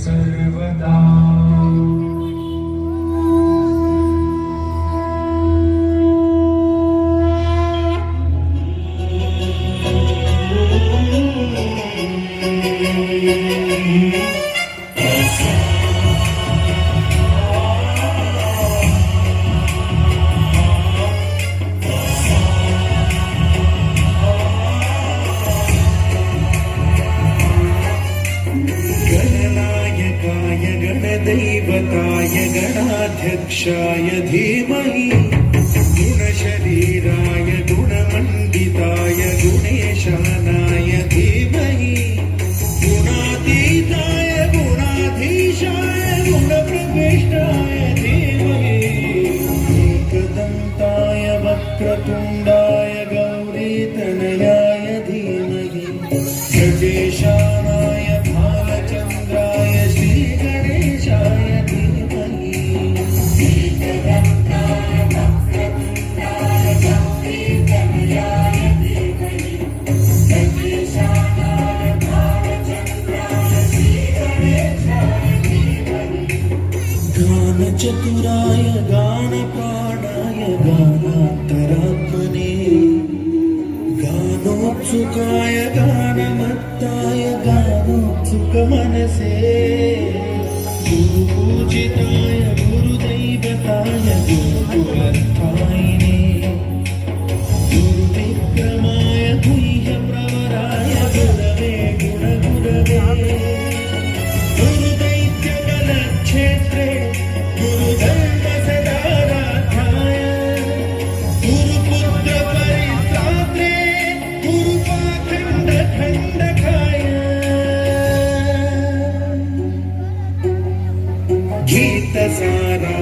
सर्वदा। दैवताय गणाध्यक्षाय धीमहि गुणशरीराय गुणमण्डिताय गुणेशानाय धीमहि गुणातीताय गुणाधीशाय गुणप्रविष्टाय धीमहि एकदन्ताय वक्रतुण्डाय गौरीतनयाय धीमहि गजेशानाय भालचन्द्राय श्रीगणेशाय धीमहि एकदन्ताय वक्रतुण्डाय गौरीतनयाय धीमहि गजेशानाय भालचन्द्राय श्रीगणेशाय धीमहि गानचतुराय गानप्राणाय गानान्तरात्मने गानोत्सुकाय गानमत्ताय गानोत्सुकमनसे गुरुपूजिताय गुरुदैवताय गुरुकुलस्थायिने गुरुविक्रमाय गुह्यप्रवराय गुरवे गुणगुरवे गुरुदैत्यबलक्षेत्रे गुरुधर्मसदाराध्याय गुरुपुत्रपरित्रात्रे गुरुपाखण्डखण्डकाय गीतसारा